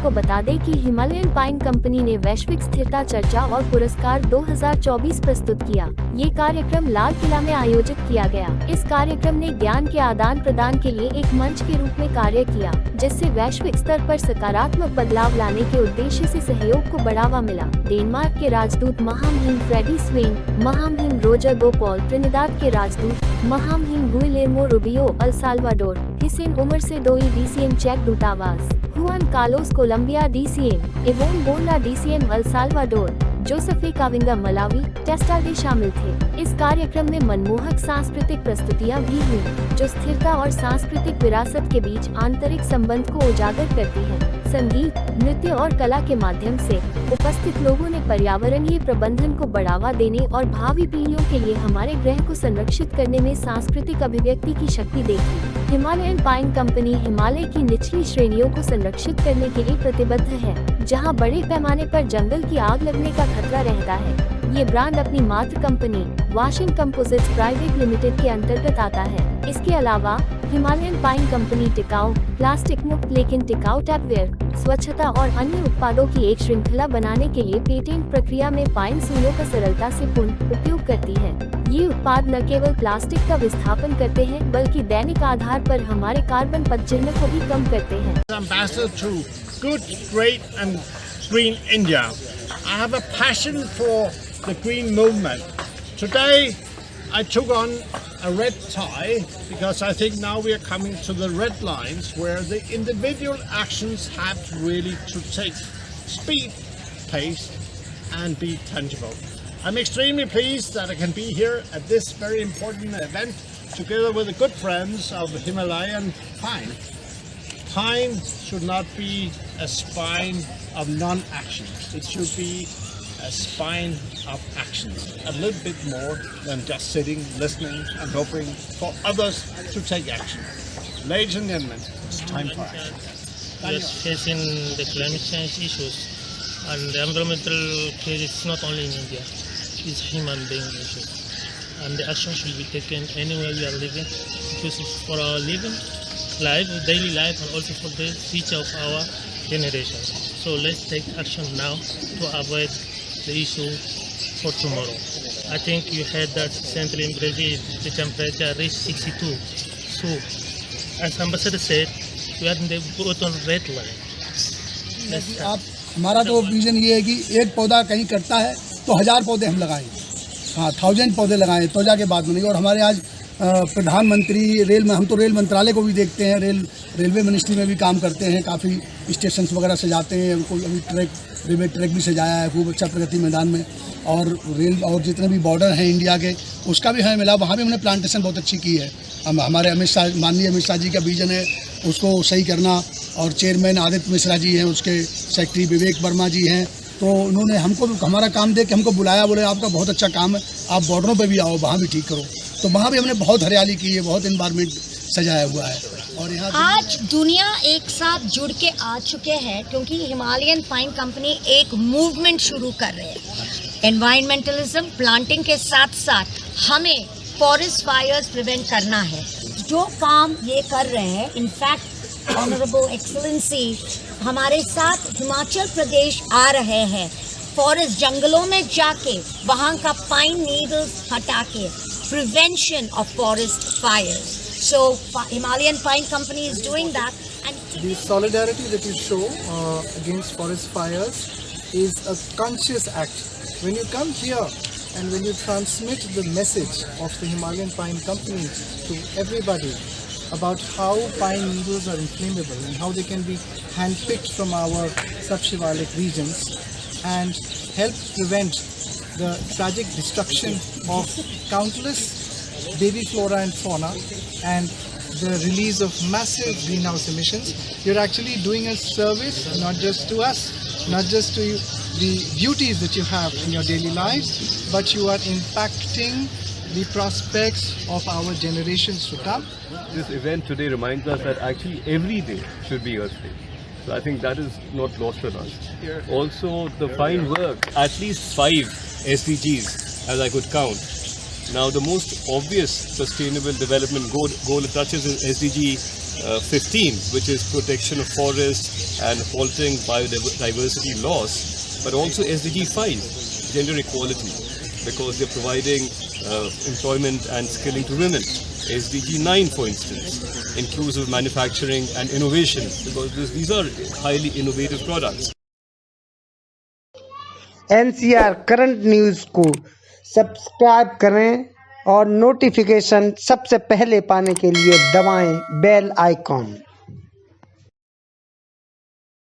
को बता दें कि हिमालयन पाइन कंपनी ने वैश्विक स्थिरता चर्चा और पुरस्कार 2024 प्रस्तुत किया। ये कार्यक्रम लाल किला में आयोजित किया गया। इस कार्यक्रम ने ज्ञान के आदान प्रदान के लिए एक मंच के रूप में कार्य किया, जिससे वैश्विक स्तर पर सकारात्मक बदलाव लाने के उद्देश्य से सहयोग को बढ़ावा मिला। डेनमार्क के राजदूत महामहिम फ्रेडी स्वेन, महामहिम रोजर गोपॉल, ट्रिनिदाद के राजदूत महामहिम Guillermo Rubio, El Salvador, Hissein Omar से दोई DCM चेक दूतावास, Juan Carlos Colombia DCM, Yvonne Bonda DCM El Salvador, Josephe Kavinga Malawi, टेस्टाडे शामिल थे। इस कार्यक्रम में मनमोहक सांस्कृतिक प्रस्तुतियां भी हुई, जो स्थिरता और सांस्कृतिक विरासत के बीच आंतरिक संबंध को उजागर करती है। संगीत, नृत्य और कला के माध्यम से उपस्थित लोगों ने पर्यावरणीय प्रबंधन को बढ़ावा देने और भावी पीढ़ियों के लिए हमारे ग्रह को संरक्षित करने में सांस्कृतिक अभिव्यक्ति की शक्ति देखी। हिमालयन पाइन कंपनी हिमालय की निचली श्रेणियों को संरक्षित करने के लिए प्रतिबद्ध है, जहां बड़े पैमाने पर जंगल की आग लगने का खतरा रहता है। ये ब्रांड अपनी मातृ company washing composites private limited के अंतर्गत आता है। इसके अलावा हिमालयन पाइन कंपनी टिकाऊ, प्लास्टिक मुक्त लेकिन टिकाऊ टैपवेयर, स्वच्छता और अन्य उत्पादों की एक श्रृंखला बनाने के लिए पेटेंट प्रक्रिया में पाइन सूलों का सरलता से पुनः उपयोग करती है। ये उत्पाद न केवल प्लास्टिक का विस्थापन करते हैं, बल्कि दैनिक आधार पर हमारे कार्बन पदचिह्न को भी कम करते हैं। Ambassador to good, great and green India. I have a passion for the green movement. Today I took on a red tie because I think now we are coming to the red lines where the individual actions have really to take speed, pace and be tangible. I'm extremely pleased that I can be here at this very important event together with the good friends of Himalayan Pine. Pine should not be a spine of non-action. It should be a spine of action. A little bit more than just sitting, listening and hoping for others to take action. Ladies and gentlemen, it's time for action. We are facing the climate change issues, and the environmental crisis is not only in India, it's human being issue. And the action should be taken anywhere we are living, because it's for our living life, daily life, and also for the future of our generation. So let's take action now to avoid the issue for tomorrow. I think you heard that recently in Brazil the temperature reached 62. So, as Ambassador said, we are in the bottom red line. आप हमारा तो vision ये है कि एक पौधा कहीं कटता है तो 1000 पौधे हम लगाएं। हाँ, 1000 पौधे लगाएं तो जाके बात बनेगी। और हमारे आज प्रधानमंत्री रेल में, हम तो रेल मंत्रालय को भी देखते हैं, रेलवे मिनिस्ट्री में भी काम करते हैं, काफ़ी स्टेशंस वगैरह सजाते हैं। उनको अभी रेलवे ट्रैक भी सजाया है खूब अच्छा प्रगति मैदान में। और रेल और जितने भी बॉर्डर हैं इंडिया के, उसका भी हमें मिला, वहाँ भी हमने प्लांटेशन बहुत अच्छी की है। हमारे माननीय अमित शाह जी का विजन है उसको सही करना। और चेयरमैन आदित्य मिश्रा जी हैं, उसके सेक्रेटरी विवेक वर्मा जी हैं, तो उन्होंने हमको हमारा काम देख के हमको बुलाया, बोले आपका बहुत अच्छा काम है, आप बॉर्डरों पे भी आओ, वहाँ भी ठीक करो। तो वहाँ भी हमने बहुत हरियाली की है, बहुत एनवायरनमेंट सजाया हुआ है। और यहाँ आज दुनिया एक साथ जुड़ के आ चुके हैं, क्योंकि हिमालयन पाइन कंपनी एक मूवमेंट शुरू कर रहे हैं। एनवायरमेंटलिज्म, प्लांटिंग के साथ साथ हमें फॉरेस्ट फायर्स प्रिवेंट करना है। जो काम ये कर रहे हैं, इनफैक्ट ऑनरेबल एक्सीलेंसी हमारे साथ हिमाचल प्रदेश आ रहे हैं, फॉरेस्ट जंगलों में जाके वहाँ का पाइन नीडल्स हटा के prevention of forest fires. So Himalayan Pine Company is doing that. And the solidarity that you show against forest fires is a conscious act. When you come here and when you transmit the message of the Himalayan Pine Company to everybody about how pine needles are inflammable and how they can be handpicked from our subshivalic regions and help prevent the tragic destruction of countless baby flora and fauna and the release of massive greenhouse emissions, you're actually doing a service not just to us, not just to the beauties that you have in your daily lives, but you are impacting the prospects of our generations to come. This event today reminds us that actually every day should be Earth Day. So I think that is not lost on us. Also, the fine work, at least 5 SDGs, as I could count. Now, the most obvious sustainable development goal it touches is SDG 15, which is protection of forest and halting biodiversity loss, but also SDG 5, gender equality, because they're providing employment and skilling to women. SDG 9, for instance, inclusive manufacturing and innovation, because these are highly innovative products. NCR current news को subscribe करें और notification सबसे पहले पाने के लिए दबाएं bell icon.